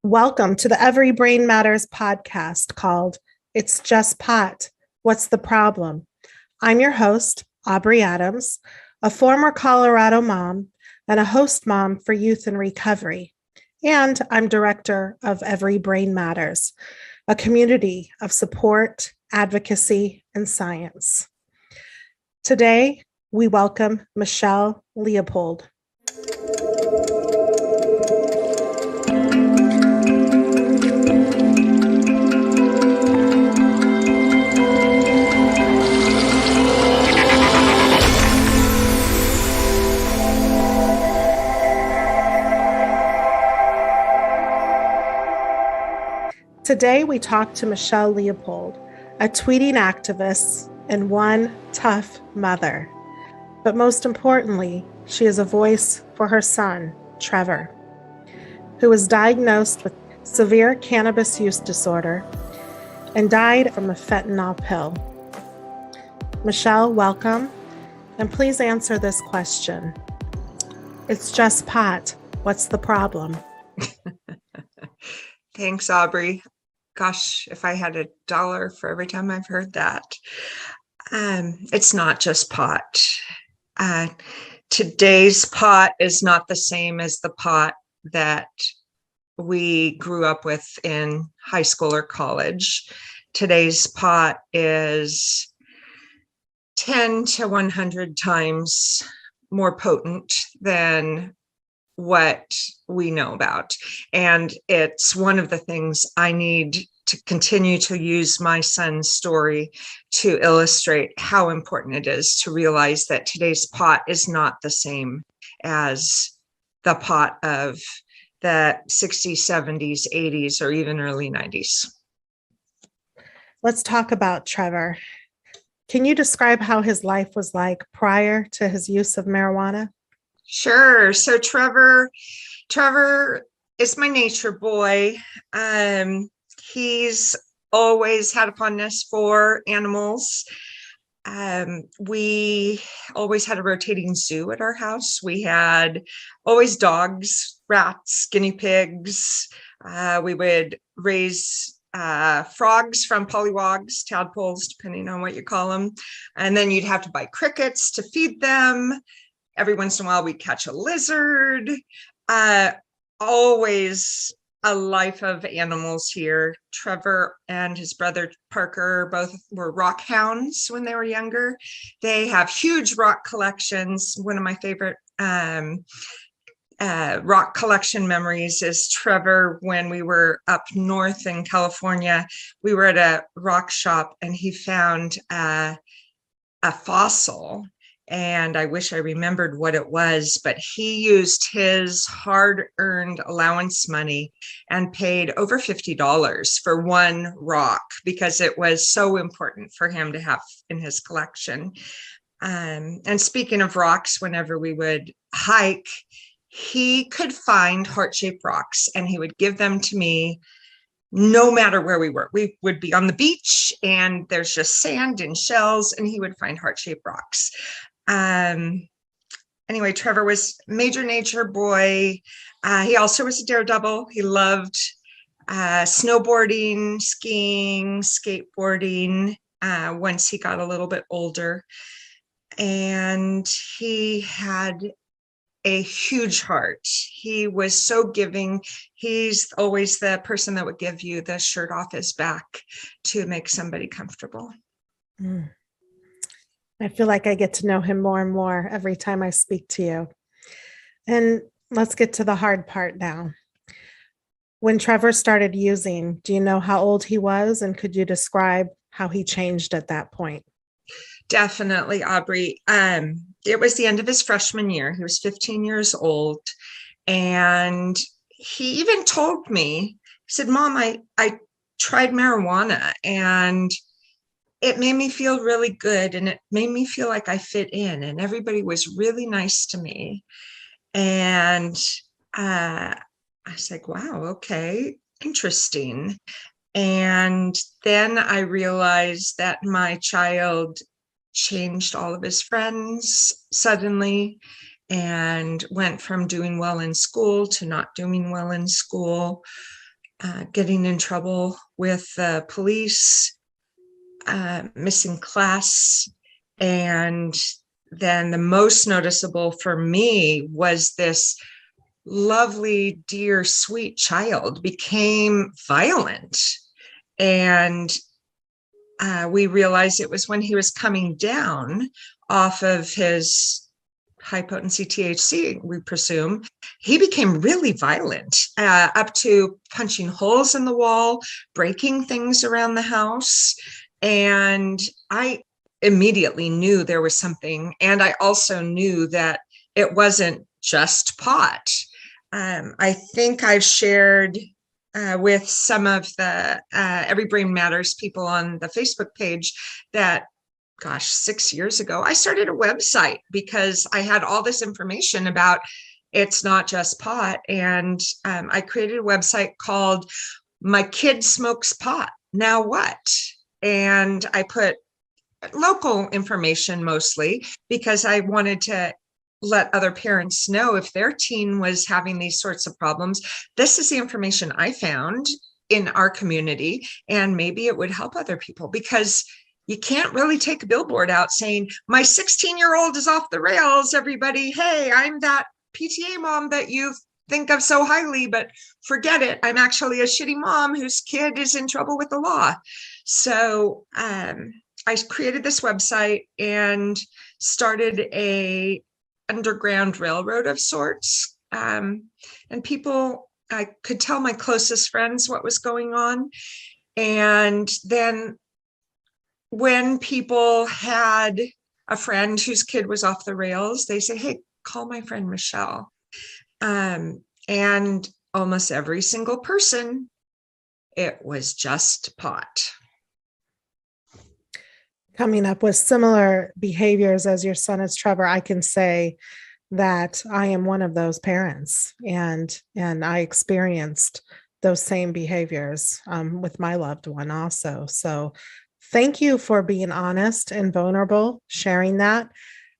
Welcome to the Every Brain Matters podcast called It's Just Pot. What's the Problem? I'm your host, Aubrey Adams, a former Colorado mom and a host mom for youth in recovery. And I'm director of Every Brain Matters, a community of support, advocacy, and science. Today, we welcome Michelle Leopold. Today, we talk to Michelle Leopold, a tweeting activist and one tough mother. But most importantly, she is a voice for her son, Trevor, who was diagnosed with severe cannabis use disorder and died from a fentanyl pill. Michelle, welcome, and please answer this question. It's just pot. What's the problem? Thanks, Aubrey. Gosh, if I had $1 for every time I've heard that. It's not just pot. Today's pot is not the same as the pot that we grew up with in high school or college. Today's pot is 10 to 100 times more potent than what we know about. And it's one of the things I need to continue to use my son's story to illustrate how important it is to realize that today's pot is not the same as the pot of the 60s, 70s, 80s, or even early 90s. Let's talk about Trevor. Can you describe how his life was like prior to his use of marijuana? Sure. So Trevor is my nature boy. He's always had a fondness for animals. We always had a rotating zoo at our house. We had always dogs, rats, guinea pigs. We would raise frogs from pollywogs, tadpoles, depending on what you call them. And then you'd have to buy crickets to feed them. Every once in a while, we'd catch a lizard. Always a life of animals here. Trevor and his brother Parker both were rock hounds when they were younger. They have huge rock collections. One of my favorite rock collection memories is Trevor, when we were up north in California, we were at a rock shop and he found a fossil. And I wish I remembered what it was, but he used his hard-earned allowance money and paid over $50 for one rock because it was so important for him to have in his collection. And speaking of rocks, whenever we would hike, he could find heart-shaped rocks and he would give them to me no matter where we were. We would be on the beach and there's just sand and shells and he would find heart-shaped rocks. Anyway, Trevor was major nature boy. He also was a daredevil. He loved snowboarding, skiing, skateboarding once he got a little bit older. And he had a huge heart. He was so giving. He's always the person that would give you the shirt off his back to make somebody comfortable. I feel like I get to know him more and more every time I speak to you. And let's get to the hard part now. When Trevor started using, do you know how old he was? And could you describe how he changed at that point? Definitely, Aubrey. It was the end of his freshman year. He was 15 years old. And he even told me, he said, Mom, I tried marijuana and it made me feel really good. And it made me feel like I fit in and everybody was really nice to me. And I was like, wow, okay, interesting. And then I realized that my child changed all of his friends suddenly and went from doing well in school to not doing well in school. getting in trouble with the police, missing class. And then the most noticeable for me was this lovely, dear, sweet child became violent. And we realized it was when he was coming down off of his high potency THC, we presume, he became really violent, up to punching holes in the wall, breaking things around the house. And I immediately knew there was something. And I also knew that it wasn't just pot. I think I've shared with some of the Every Brain Matters people on the Facebook page that, gosh, 6 years ago, I started a website because I had all this information about it's not just pot. And I created a website called My Kid Smokes Pot, Now What? And I put local information mostly because I wanted to let other parents know if their teen was having these sorts of problems. This is the information I found in our community, and maybe it would help other people, because you can't really take a billboard out saying, my 16-year-old is off the rails, everybody. Hey, I'm that PTA mom that you think of so highly, but forget it. I'm actually a shitty mom whose kid is in trouble with the law. So I created this website and started a underground railroad of sorts. And people, I could tell my closest friends what was going on. And then when people had a friend whose kid was off the rails, they say, hey, call my friend Michelle. And almost every single person, it was just pot. Coming up with similar behaviors as your son is Trevor, I can say that I am one of those parents, and I experienced those same behaviors with my loved one also. So thank you for being honest and vulnerable, sharing that.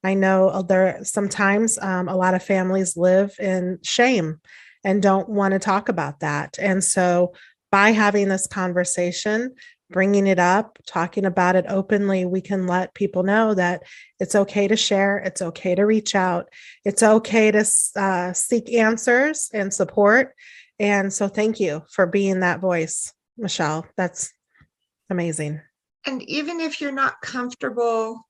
I know there sometimes a lot of families live in shame and don't want to talk about that. And so by having this conversation, bringing it up, talking about it openly, we can let people know that it's okay to share. It's okay to reach out. It's okay to seek answers and support. And so thank you for being that voice, Michelle. That's amazing. And even if you're not comfortable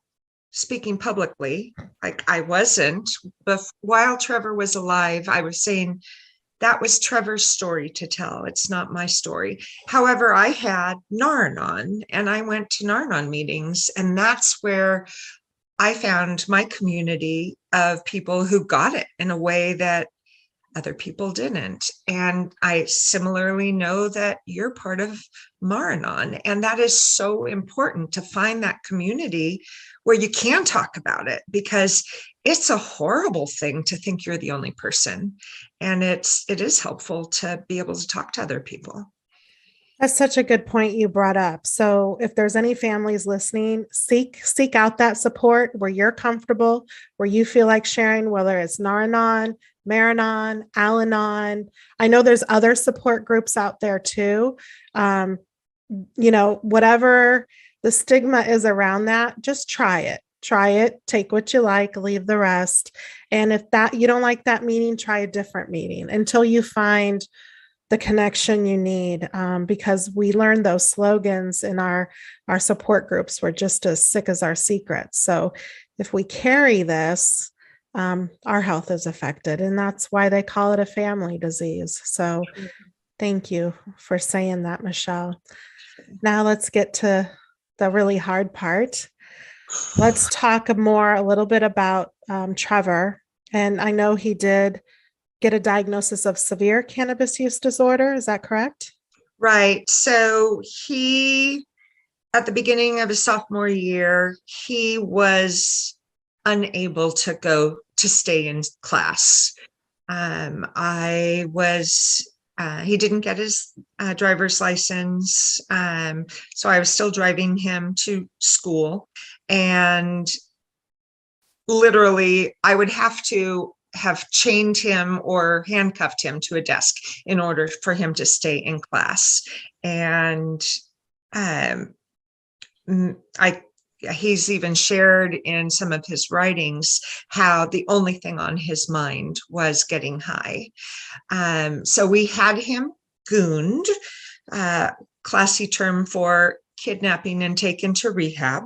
speaking publicly, like I wasn't, but while Trevor was alive, I was saying, that was Trevor's story to tell. It's not my story. However, I had Narcan, and I went to Narcan meetings, and that's where I found my community of people who got it in a way that other people didn't. And I similarly know that you're part of Maranon, and that is so important to find that community where you can talk about it, because it's a horrible thing to think you're the only person. And it is helpful to be able to talk to other people. That's such a good point you brought up. So if there's any families listening, seek out that support where you're comfortable, where you feel like sharing, whether it's Naranon, Maranon, Al-Anon. I know there's other support groups out there too. Whatever the stigma is around that, just try it. Take what you like, leave the rest. And if that you don't like that meeting, try a different meeting until you find the connection you need, because we learned those slogans in our support groups. We're just as sick as our secrets. So if we carry this, our health is affected, and that's why they call it a family disease. So thank you for saying that, Michelle. Now let's get to the really hard part. Let's talk a little bit about Trevor. And I know he did get a diagnosis of severe cannabis use disorder. Is that correct? Right. So he, at the beginning of his sophomore year, he was unable to stay in class. He didn't get his driver's license. So I was still driving him to school, and literally I would have to have chained him or handcuffed him to a desk in order for him to stay in class. And he's even shared in some of his writings how the only thing on his mind was getting high. So we had him gooned, classy term for kidnapping and taken to rehab.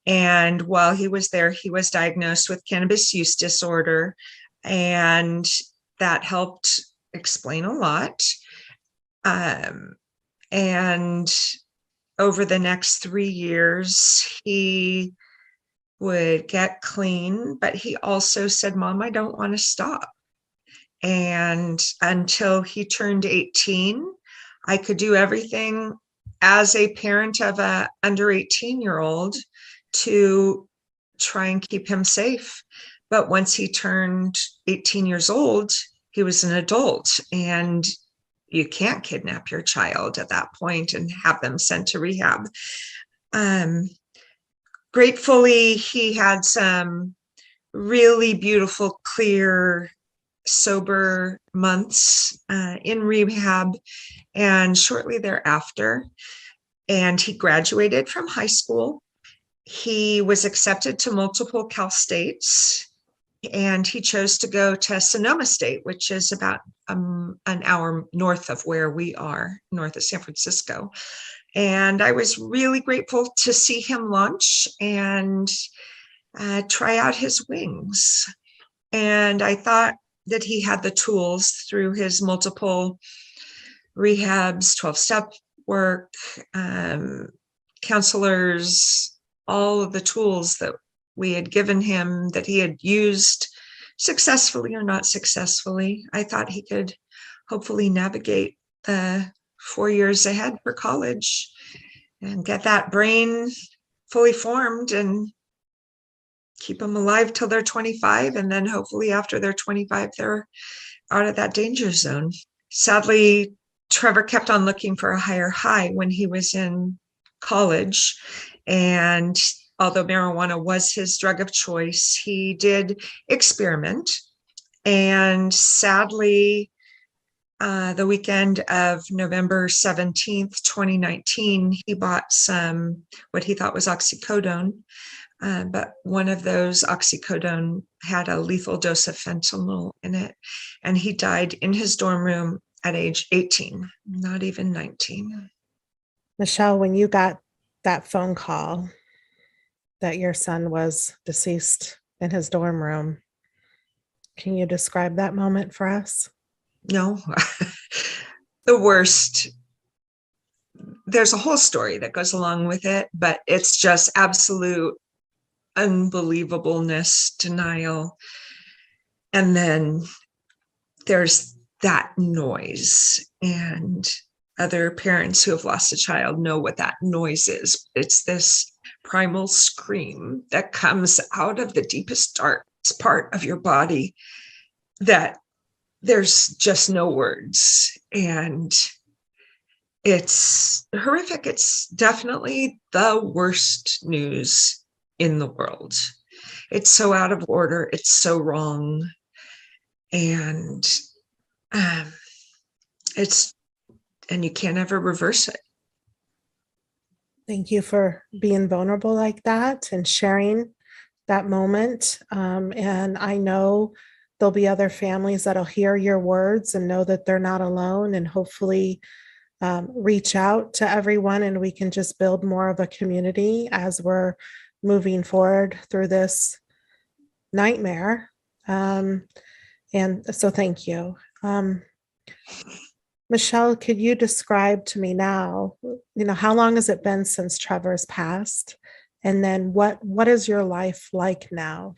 And while he was there, he was diagnosed with cannabis use disorder, and that helped explain a lot. And over the next 3 years, he would get clean, but he also said, "Mom, I don't want to stop." And until he turned 18, I could do everything as a parent of a under 18-year-old to try and keep him safe. But once he turned 18 years old, he was an adult, and you can't kidnap your child at that point and have them sent to rehab. Gratefully, he had some really beautiful, clear, sober months in rehab, and shortly thereafter, and he graduated from high school. He was accepted to multiple Cal States, and he chose to go to Sonoma State, which is about an hour north of where we are, north of San Francisco. And I was really grateful to see him launch and try out his wings. And I thought that he had the tools through his multiple rehabs, 12-step work, counselors, all of the tools that we had given him that he had used successfully or not successfully. I thought he could hopefully navigate the 4 years ahead for college and get that brain fully formed and keep them alive till they're 25. And then hopefully after they're 25, they're out of that danger zone. Sadly, Trevor kept on looking for a higher high when he was in college. And although marijuana was his drug of choice, he did experiment. And sadly, the weekend of November 17th, 2019, he bought some, what he thought was oxycodone. But one of those oxycodone had a lethal dose of fentanyl in it. And he died in his dorm room at age 18, not even 19. Michelle, when you got that phone call that your son was deceased in his dorm room, can you describe that moment for us? No, the worst. There's a whole story that goes along with it, but it's just absolute unbelievableness, denial. And then there's that noise, and other parents who have lost a child know what that noise is. It's this primal scream that comes out of the deepest, darkest part of your body that there's just no words. And it's horrific. It's definitely the worst news in the world. It's so out of order. It's so wrong. And you can't ever reverse it. Thank you for being vulnerable like that and sharing that moment. And I know there'll be other families that'll hear your words and know that they're not alone, and hopefully reach out to everyone, and we can just build more of a community as we're moving forward through this nightmare. And so thank you. Michelle, could you describe to me now, how long has it been since Trevor's passed? And then what is your life like now?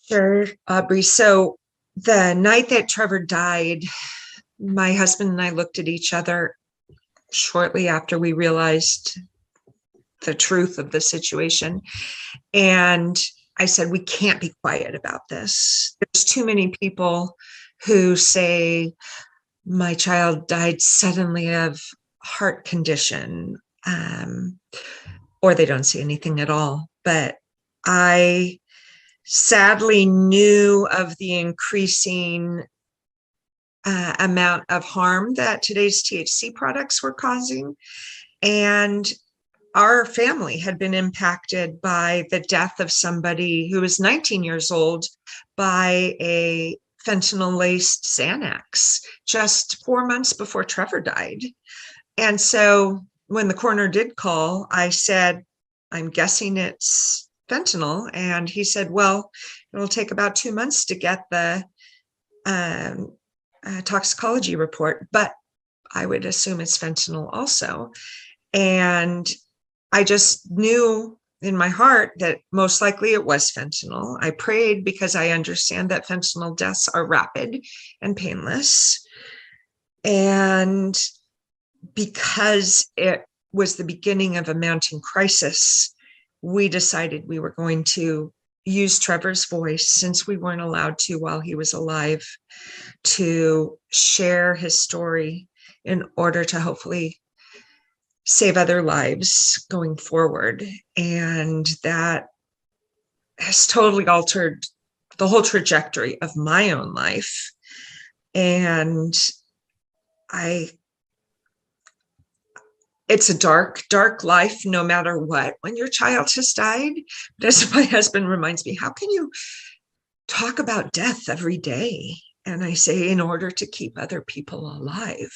Sure, Aubrey. So the night that Trevor died, my husband and I looked at each other shortly after we realized the truth of the situation. And I said, we can't be quiet about this. There's too many people who say my child died suddenly of heart condition, or they don't see anything at all. But I sadly knew of the increasing amount of harm that today's THC products were causing. And our family had been impacted by the death of somebody who was 19 years old by a fentanyl-laced Xanax just 4 months before Trevor died. And so when the coroner did call, I said, I'm guessing it's fentanyl. And he said, well, it'll take about 2 months to get the toxicology report, but I would assume it's fentanyl also. And I just knew in my heart that most likely it was fentanyl. I prayed because I understand that fentanyl deaths are rapid and painless. And because it was the beginning of a mounting crisis, we decided we were going to use Trevor's voice, since we weren't allowed to while he was alive, to share his story in order to hopefully save other lives going forward. And that has totally altered the whole trajectory of my own life. And it's a dark, dark life, no matter what, when your child has died. But as my husband reminds me, how can you talk about death every day? And I say, in order to keep other people alive.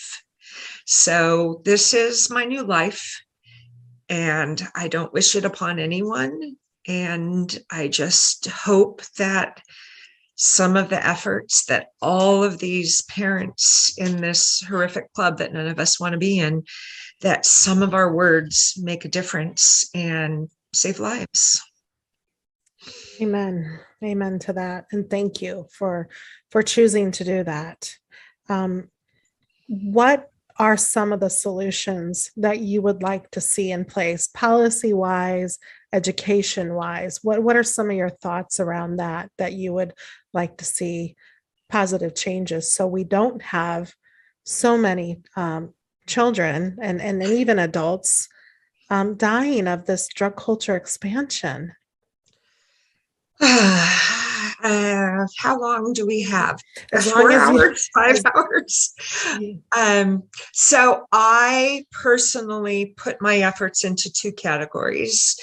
So this is my new life, and I don't wish it upon anyone. And I just hope that some of the efforts that all of these parents in this horrific club that none of us want to be in, that some of our words make a difference and save lives. Amen. Amen to that. And thank you for choosing to do that. What are some of the solutions that you would like to see in place, policy wise, education wise? What are some of your thoughts around that you would like to see positive changes, so we don't have so many children and even adults dying of this drug culture expansion? How long do we have? As long 4 as hours, 5 hours. So I personally put my efforts into 2 categories.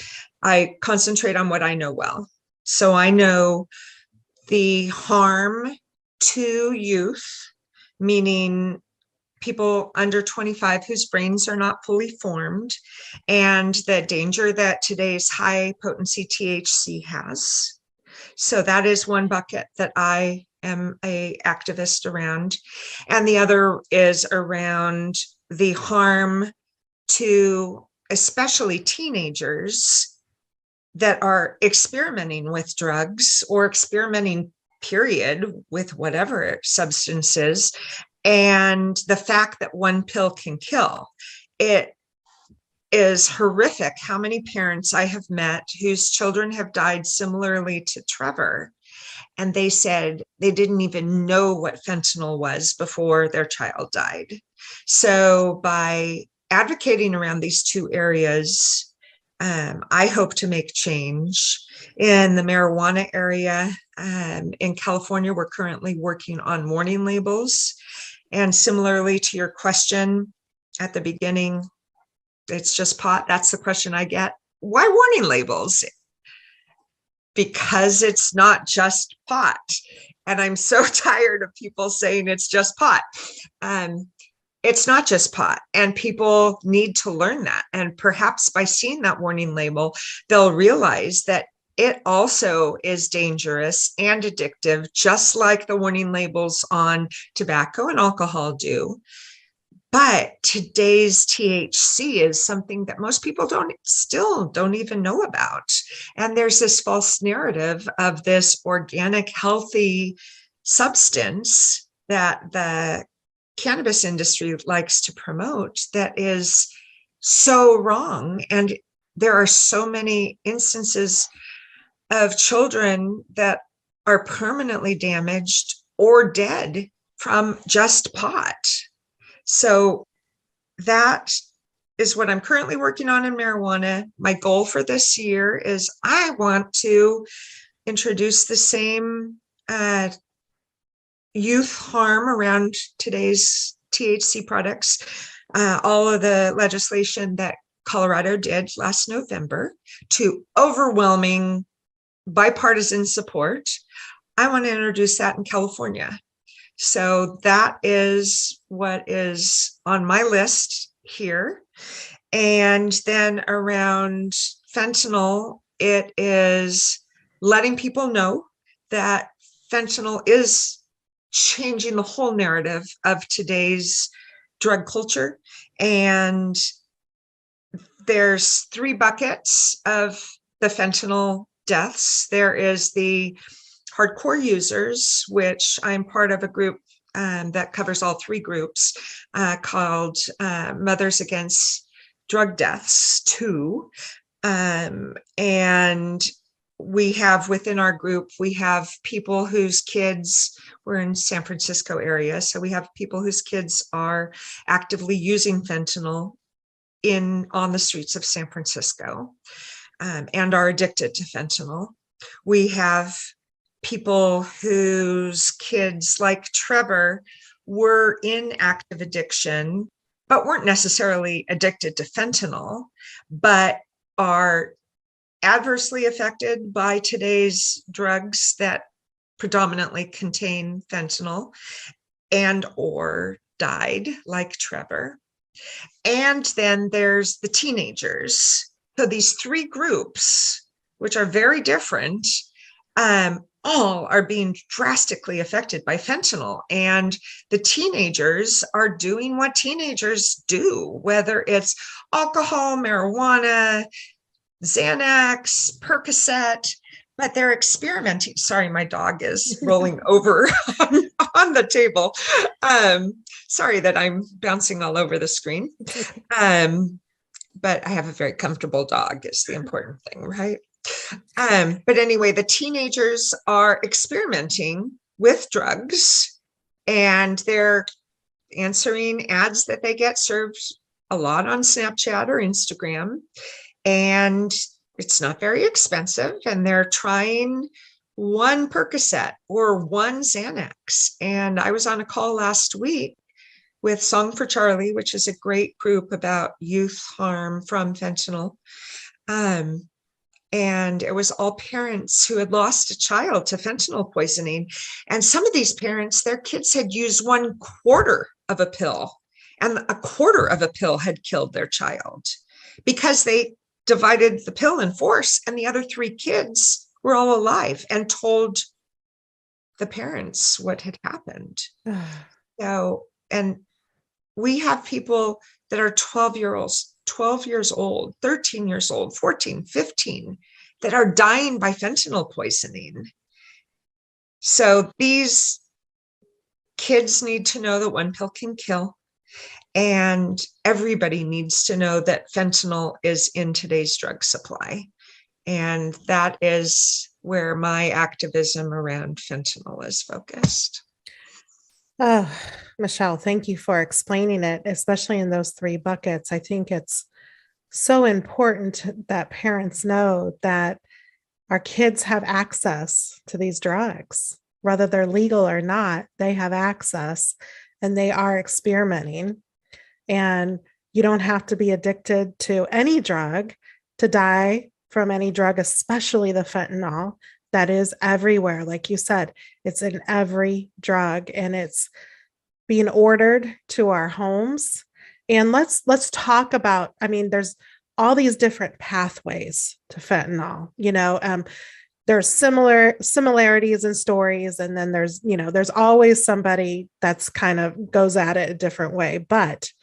I concentrate on what I know well. So I know the harm to youth, meaning people under 25 whose brains are not fully formed, and the danger that today's high potency THC has. So that is one bucket that I am an activist around. And the other is around the harm to especially teenagers that are experimenting with drugs or experimenting, period, with whatever substances. And the fact that one pill can kill. It is horrific how many parents I have met whose children have died similarly to Trevor. And they said they didn't even know what fentanyl was before their child died. So by advocating around these 2 areas, I hope to make change. In the marijuana area, in California, we're currently working on warning labels. And similarly to your question at the beginning, it's just pot. That's the question I get. Why warning labels? Because it's not just pot. And I'm so tired of people saying it's just pot. It's not just pot, and people need to learn that. And perhaps by seeing that warning label, they'll realize that it also is dangerous and addictive, just like the warning labels on tobacco and alcohol do. But today's THC is something that most people still don't even know about. And there's this false narrative of this organic, healthy substance that the cannabis industry likes to promote that is so wrong. And there are so many instances of children that are permanently damaged or dead from just pot. So that is what I'm currently working on in marijuana. My goal for this year is I want to introduce the same youth harm around today's THC products. All of the legislation that Colorado did last November to overwhelming bipartisan support. I want to introduce that in California. So that is what is on my list here. And then around fentanyl, it is letting people know that fentanyl is changing the whole narrative of today's drug culture. And there's 3 buckets of the fentanyl deaths. There is the hardcore users, which I'm part of a group that covers all 3 groups called Mothers Against Drug Deaths 2. And we have within our group, we have people whose kids, we're in San Francisco area, so we have people whose kids are actively using fentanyl on the streets of San Francisco and are addicted to fentanyl. We have people whose kids, like Trevor, were in active addiction, but weren't necessarily addicted to fentanyl, but are adversely affected by today's drugs that predominantly contain fentanyl and or died, like Trevor. And then there's the teenagers. So these 3 groups, which are very different, all are being drastically affected by fentanyl. And the teenagers are doing what teenagers do, whether it's alcohol, marijuana, Xanax, Percocet, but they're experimenting. Sorry, my dog is rolling over on the table. Sorry that I'm bouncing all over the screen. But I have a very comfortable dog is the important thing, right? But anyway, the teenagers are experimenting with drugs, and they're answering ads that they get served a lot on Snapchat or Instagram. And it's not very expensive. And they're trying 1 Percocet or 1 Xanax. And I was on a call last week with Song for Charlie, which is a great group about youth harm from fentanyl. And it was all parents who had lost a child to fentanyl poisoning. And some of these parents, their kids had used 1/4 of a pill, and 1/4 of a pill had killed their child because they divided the pill in force, and the other 3 kids were all alive and told the parents what had happened. So, and we have people that are 12 years old, 13 years old, 14, 15, that are dying by fentanyl poisoning. So these kids need to know that 1 pill can kill. And everybody needs to know that fentanyl is in today's drug supply. And that is where my activism around fentanyl is focused. Oh, Michelle, thank you for explaining it, especially in those 3 buckets. I think it's so important that parents know that our kids have access to these drugs, whether they're legal or not, they have access and they are experimenting. And you don't have to be addicted to any drug to die from any drug, especially the fentanyl that is everywhere. Like you said, it's in every drug and it's being ordered to our homes. And let's talk about, I mean, there's all these different pathways to fentanyl, there's similarities in stories. And then there's always somebody that's kind of goes at it a different way. But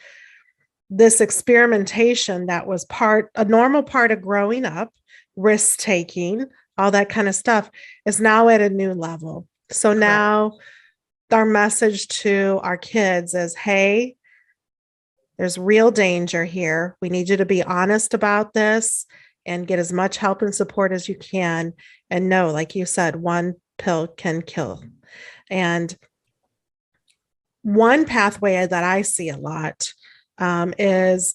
this experimentation that was a normal part of growing up, risk taking, all that kind of stuff is now at a new level. So now our message to our kids is, hey, there's real danger here. We need you to be honest about this and get as much help and support as you can. And know, like you said, 1 pill can kill. And one pathway that I see a lot is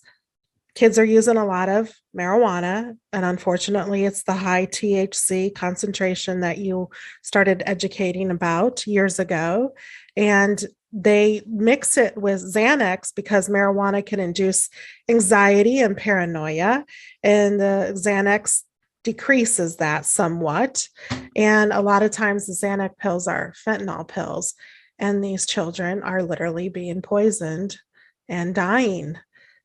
kids are using a lot of marijuana, and unfortunately, it's the high THC concentration that you started educating about years ago. And they mix it with Xanax because marijuana can induce anxiety and paranoia, and the Xanax decreases that somewhat. And a lot of times, the Xanax pills are fentanyl pills, and these children are literally being poisoned and dying.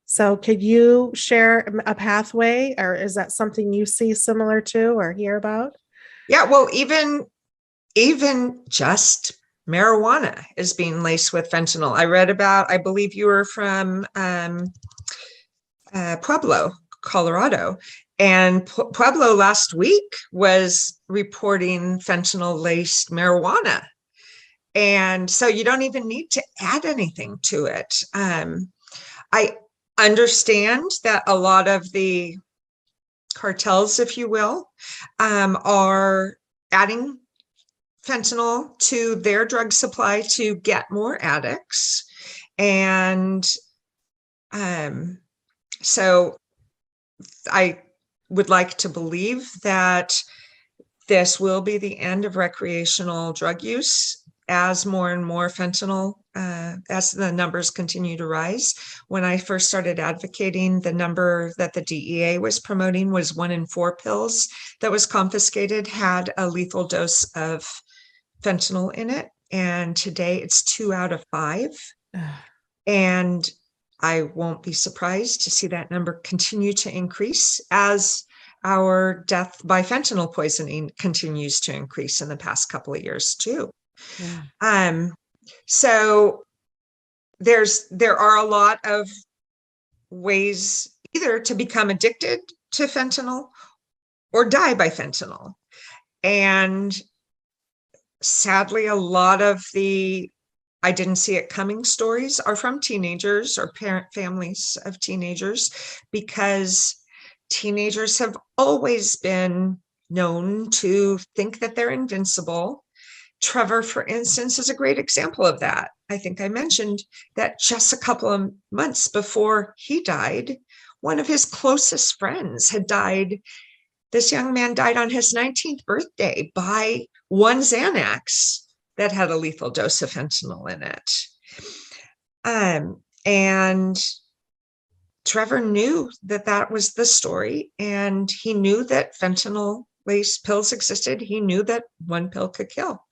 So, could you share a pathway, or is that something you see similar to or hear about? Yeah, well, even just marijuana is being laced with fentanyl. I read about, I believe you were from Pueblo, Colorado. And Pueblo last week was reporting fentanyl laced marijuana. And so you don't even need to add anything to it. I understand that a lot of the cartels, if you will, are adding fentanyl to their drug supply to get more addicts. And so I would like to believe that this will be the end of recreational drug use as more and more fentanyl, as the numbers continue to rise. When I first started advocating, the number that the DEA was promoting was 1 in 4 pills that was confiscated had a lethal dose of fentanyl in it. And today it's 2 out of 5. And I won't be surprised to see that number continue to increase as our death by fentanyl poisoning continues to increase in the past couple of years too. Yeah. So there are a lot of ways either to become addicted to fentanyl or die by fentanyl. And sadly, a lot of the I didn't see it coming stories are from teenagers or parent families of teenagers, because teenagers have always been known to think that they're invincible. Trevor, for instance, is a great example of that. I think I mentioned that just a couple of months before he died, one of his closest friends had died. This young man died on his 19th birthday by one Xanax that had a lethal dose of fentanyl in it. And Trevor knew that that was the story, and he knew that fentanyl-laced pills existed. He knew that one pill could kill,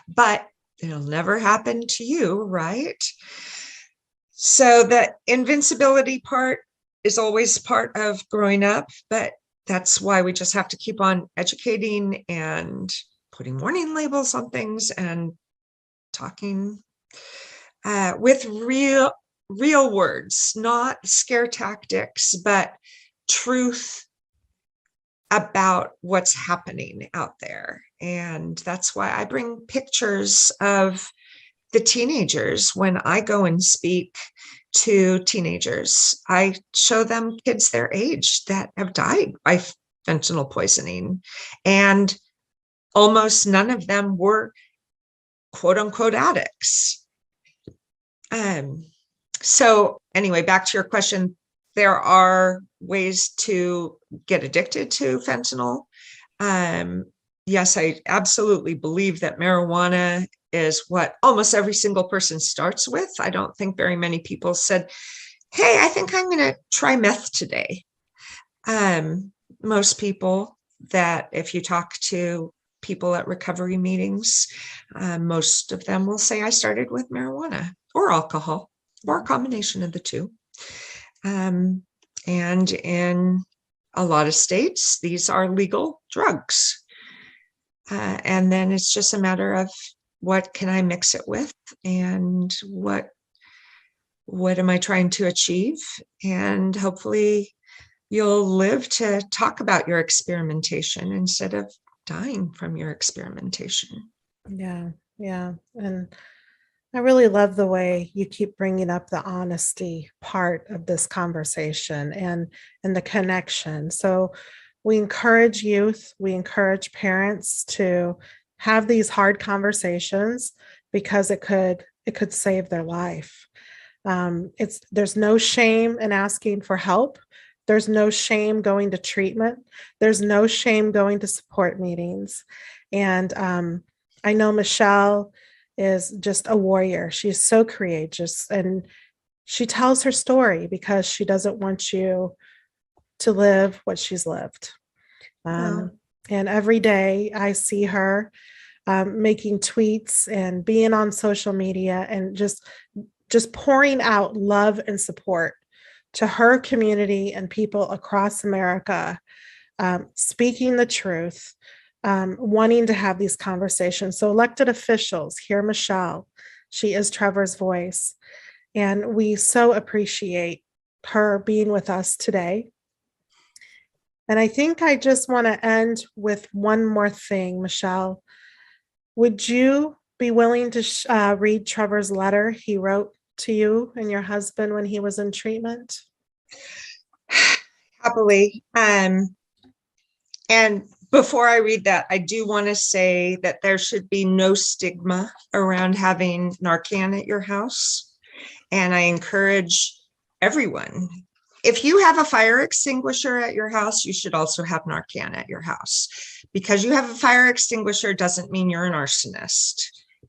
but it'll never happen to you, right? So the invincibility part is always part of growing up, but that's why we just have to keep on educating and putting warning labels on things and talking with real words, not scare tactics, but truth about what's happening out there. And that's why I bring pictures of the teenagers when I go and speak to teenagers. I show them kids their age that have died by fentanyl poisoning, and almost none of them were quote unquote addicts. So anyway, back to your question, there are ways to get addicted to fentanyl. Yes, I absolutely believe that marijuana is what almost every single person starts with. I don't think very many people said, hey, I think I'm going to try meth today. Most people that if you talk to people at recovery meetings, most of them will say, I started with marijuana or alcohol or a combination of the two. And in a lot of states, these are legal drugs. And then it's just a matter of what can I mix it with, and what am I trying to achieve? And hopefully you'll live to talk about your experimentation instead of dying from your experimentation. Yeah. And I really love the way you keep bringing up the honesty part of this conversation and the connection. So we encourage youth, we encourage parents to have these hard conversations because it could save their life. There's no shame in asking for help. There's no shame going to treatment. There's no shame going to support meetings. And I know Michelle is just a warrior. She's so courageous, and she tells her story because she doesn't want you to live what she's lived. Well, And every day I see her making tweets and being on social media and just pouring out love and support to her community and people across America, speaking the truth, wanting to have these conversations. So elected officials, hear Michelle. She is Trevor's voice. And we so appreciate her being with us today. And I think I just want to end with one more thing, Michelle. Would you be willing to read Trevor's letter he wrote to you and your husband when he was in treatment? happily. And before I read that, I do want to say that there should be no stigma around having Narcan at your house. And I encourage everyone, if you have a fire extinguisher at your house, you should also have Narcan at your house. Because you have a fire extinguisher doesn't mean you're an arsonist.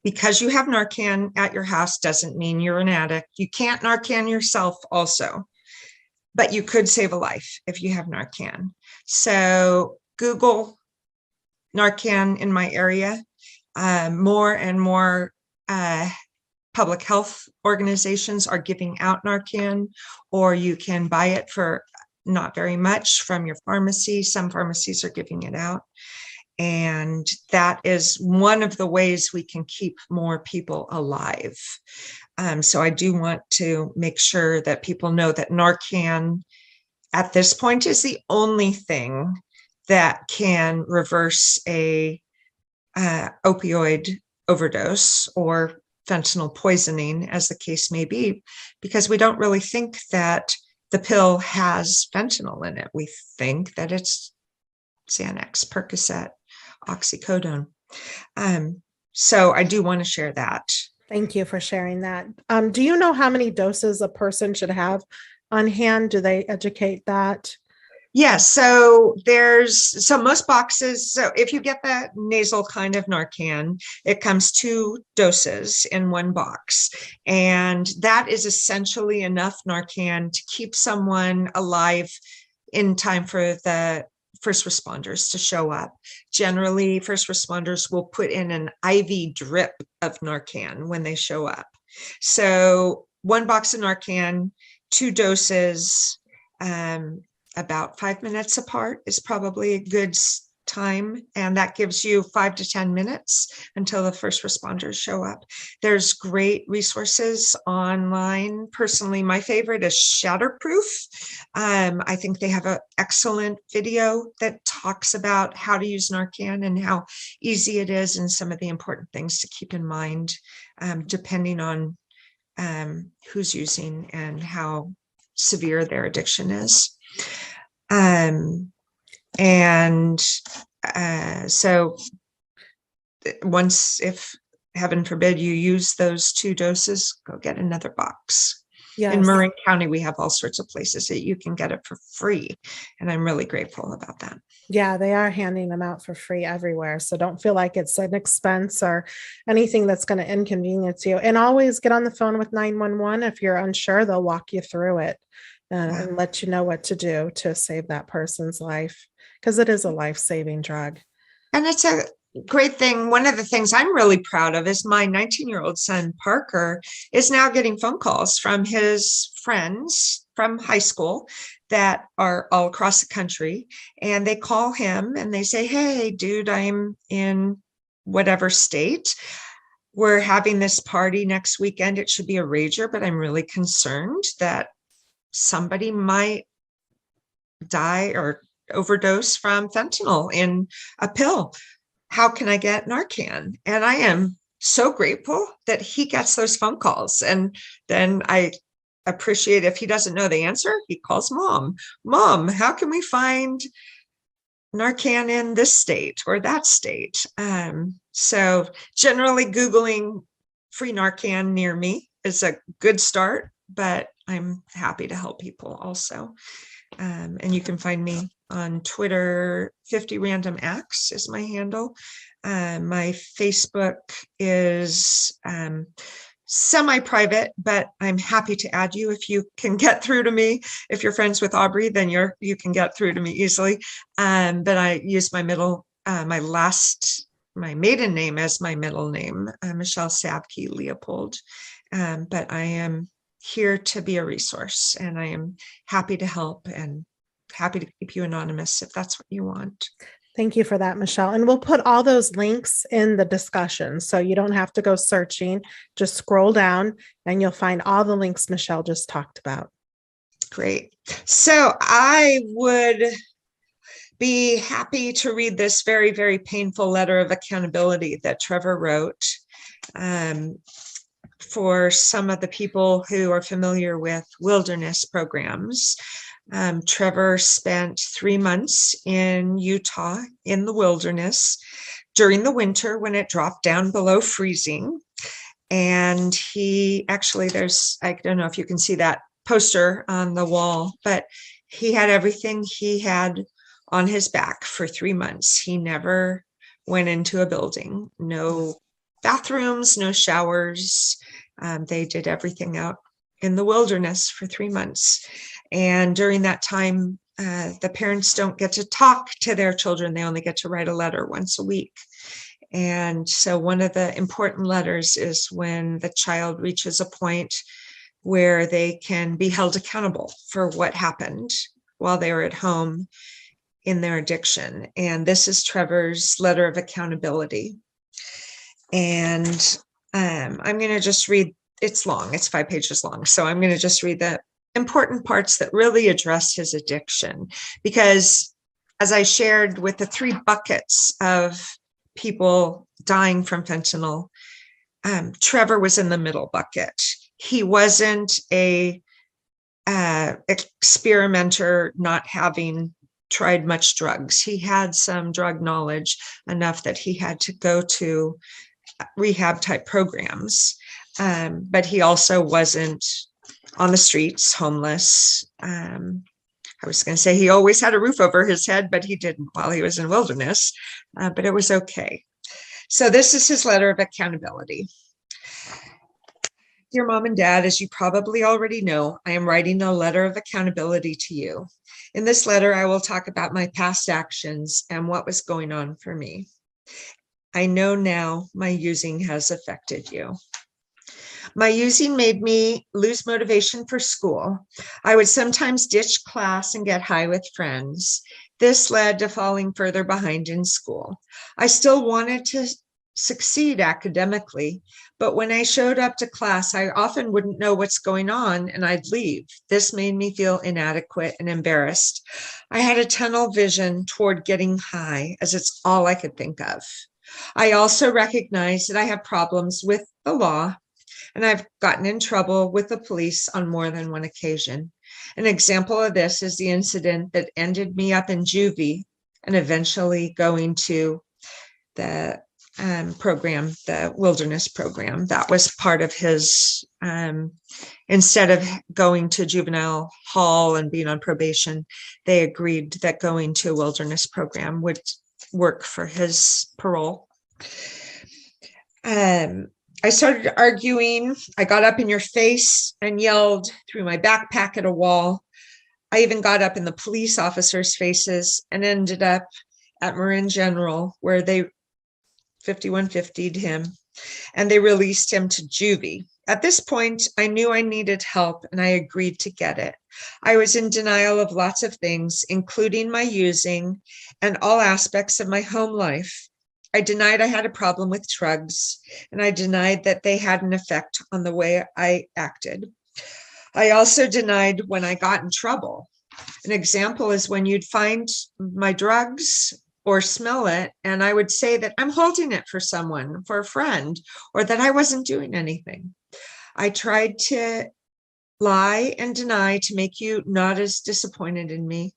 Because you have Narcan at your house doesn't mean you're an addict. You can't Narcan yourself also, but you could save a life if you have Narcan. So Google Narcan in my area. More and more public health organizations are giving out Narcan, or you can buy it for not very much from your pharmacy. Some pharmacies are giving it out. And that is one of the ways we can keep more people alive. So I do want to make sure that people know that Narcan at this point is the only thing that can reverse a opioid overdose or fentanyl poisoning, as the case may be, because we don't really think that the pill has fentanyl in it. We think that it's Xanax, Percocet, oxycodone. So I do want to share that. Thank you for sharing that. Do you know how many doses a person should have on hand? Do they educate that? Yes, so most boxes, so if you get the nasal kind of Narcan, it comes 2 doses in one box. And that is essentially enough Narcan to keep someone alive in time for the first responders to show up. Generally, first responders will put in an IV drip of Narcan when they show up. So 1 box of Narcan, 2 doses, about 5 minutes apart is probably a good time. And that gives you 5 to 10 minutes until the first responders show up. There's great resources online. Personally, my favorite is Shatterproof. I think they have an excellent video that talks about how to use Narcan and how easy it is and some of the important things to keep in mind, depending on who's using and how severe their addiction is. So once, if heaven forbid you use those 2 doses, go get another box. Yes. In Marin County, we have all sorts of places that you can get it for free. And I'm really grateful about that. Yeah, they are handing them out for free everywhere. So don't feel like it's an expense or anything that's going to inconvenience you. And always get on the phone with 911. If you're unsure, they'll walk you through it and let you know what to do to save that person's life, because it is a life-saving drug. And it's a great thing. One of the things I'm really proud of is my 19-year-old son, Parker, is now getting phone calls from his friends from high school that are all across the country. And they call him and they say, "Hey, dude, I'm in whatever state. We're having this party next weekend. It should be a rager, but I'm really concerned that somebody might die or overdose from fentanyl in a pill. How can I get Narcan?" And I am so grateful that he gets those phone calls. And then I appreciate, if he doesn't know the answer, he calls mom. "Mom, how can we find Narcan in this state or that state?" So generally Googling free Narcan near me is a good start, but I'm happy to help people also. And you can find me on Twitter. 50 Random Acts is my handle. My Facebook is semi-private, but I'm happy to add you if you can get through to me. If you're friends with Aubrey, then you can get through to me easily. But I use my maiden name as my middle name, Michelle Sabke Leopold. But I am here to be a resource, and I am happy to help and happy to keep you anonymous if that's what you want. Thank you for that, Michelle. And we'll put all those links in the discussion, so you don't have to go searching. Just scroll down and you'll find all the links Michelle just talked about. Great. So I would be happy to read this very, very painful letter of accountability that Trevor wrote. For some of the people who are familiar with wilderness programs, Trevor spent 3 months in Utah in the wilderness during the winter when it dropped down below freezing. And he actually, I don't know if you can see that poster on the wall, but he had everything he had on his back for 3 months. He never went into a building, no bathrooms, no showers. They did everything out in the wilderness for 3 months. And during that time, the parents don't get to talk to their children. They only get to write a letter once a week. And so one of the important letters is when the child reaches a point where they can be held accountable for what happened while they were at home in their addiction. And this is Trevor's letter of accountability. And I'm going to just read, it's long, it's 5 pages long. So I'm going to just read the important parts that really address his addiction. Because as I shared with the 3 buckets of people dying from fentanyl, Trevor was in the middle bucket. He wasn't a experimenter, not having tried much drugs. He had some drug knowledge enough that he had to go to rehab type programs, but he also wasn't on the streets, homeless. I was going to say he always had a roof over his head, but he didn't while he was in wilderness, but it was okay. So this is his letter of accountability. Dear Mom and Dad, as you probably already know, I am writing a letter of accountability to you. In this letter, I will talk about my past actions and what was going on for me. I know now my using has affected you. My using made me lose motivation for school. I would sometimes ditch class and get high with friends. This led to falling further behind in school. I still wanted to succeed academically, but when I showed up to class, I often wouldn't know what's going on and I'd leave. This made me feel inadequate and embarrassed. I had a tunnel vision toward getting high, as it's all I could think of. I also recognize that I have problems with the law, and I've gotten in trouble with the police on more than one occasion. An example of this is the incident that ended me up in juvie and eventually going to the program, the wilderness program. That was part of his, instead of going to juvenile hall and being on probation, they agreed that going to a wilderness program would work for his parole. I started arguing. I got up in your face and yelled, threw my backpack at a wall. I even got up in the police officers' faces and ended up at Marin General, where they 5150'd him and they released him to juvie. At this point, I knew I needed help and I agreed to get it. I was in denial of lots of things, including my using and all aspects of my home life. I denied I had a problem with drugs, and I denied that they had an effect on the way I acted. I also denied when I got in trouble. An example is when you'd find my drugs or smell it, and I would say that I'm holding it for someone, for a friend, or that I wasn't doing anything. I tried to lie and deny to make you not as disappointed in me,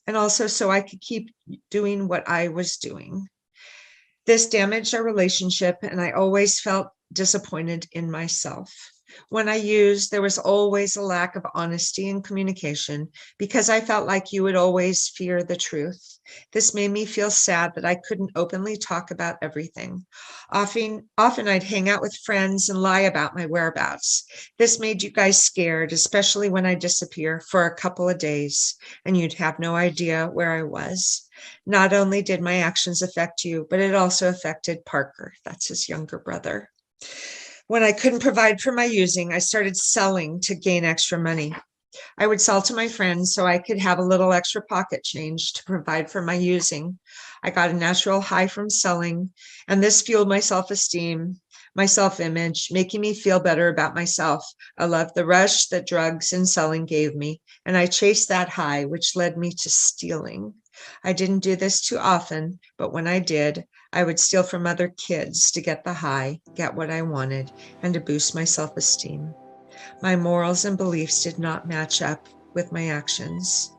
and also so I could keep doing what I was doing. This damaged our relationship, and I always felt disappointed in myself. When I used, there was always a lack of honesty and communication because I felt like you would always fear the truth. This made me feel sad that I couldn't openly talk about everything. Often I'd hang out with friends and lie about my whereabouts. This made you guys scared, especially when I disappear for a couple of days and you'd have no idea where I was. Not only did my actions affect you, but it also affected Parker. That's his younger brother. When I couldn't provide for my using, I started selling to gain extra money. I would sell to my friends so I could have a little extra pocket change to provide for my using. I got a natural high from selling, and this fueled my self-esteem, my self-image, making me feel better about myself. I loved the rush that drugs and selling gave me, and I chased that high, which led me to stealing. I didn't do this too often, but when I did, I would steal from other kids to get the high, get what I wanted, and to boost my self-esteem. My morals and beliefs did not match up with my actions.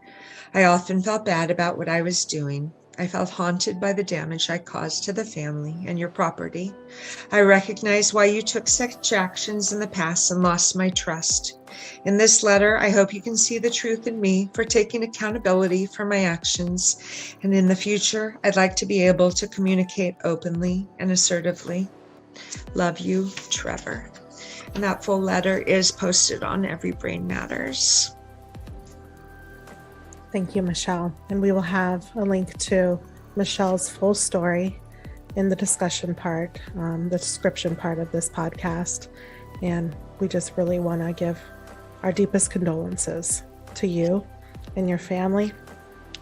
I often felt bad about what I was doing. I felt haunted by the damage I caused to the family and your property. I recognize why you took such actions in the past and lost my trust. In this letter, I hope you can see the truth in me for taking accountability for my actions. And in the future, I'd like to be able to communicate openly and assertively. Love you, Trevor. And that full letter is posted on Every Brain Matters. Thank you, Michelle. And we will have a link to Michelle's full story in the discussion part, the description part of this podcast. And we just really want to give our deepest condolences to you and your family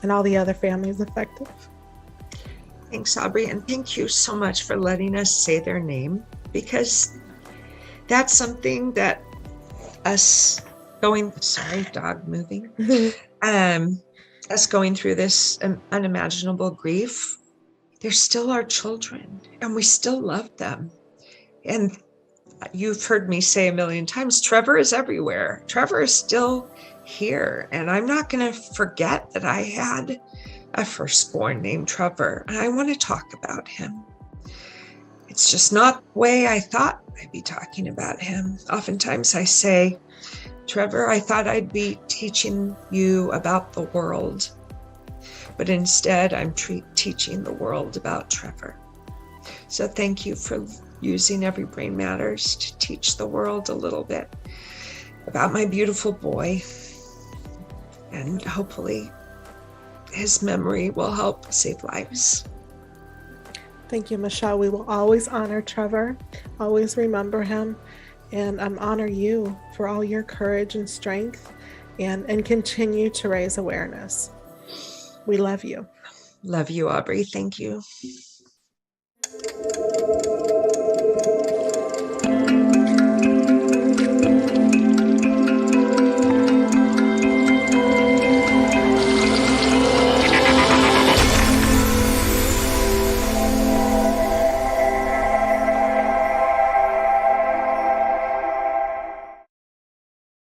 and all the other families affected. Thanks, Aubrey. And thank you so much for letting us say their name, because that's something that us going, sorry, dog moving, us going through this unimaginable grief, they're still our children and we still love them. And you've heard me say a million times, Trevor is everywhere. Trevor is still here. And I'm not going to forget that I had a firstborn named Trevor, and I want to talk about him. It's just not the way I thought I'd be talking about him. Oftentimes I say, Trevor, I thought I'd be teaching you about the world, but instead I'm teaching the world about Trevor. So thank you for using Every Brain Matters to teach the world a little bit about my beautiful boy. And hopefully his memory will help save lives. Thank you, Michelle. We will always honor Trevor, always remember him, and honor you for all your courage and strength, and continue to raise awareness. We love you. Love you, Aubrey. Thank you.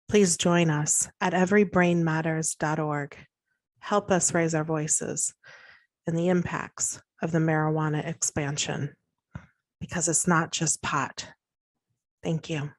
Please join us at everybrainmatters.org. Help us raise our voices in the impacts of the marijuana expansion, because it's not just pot. Thank you.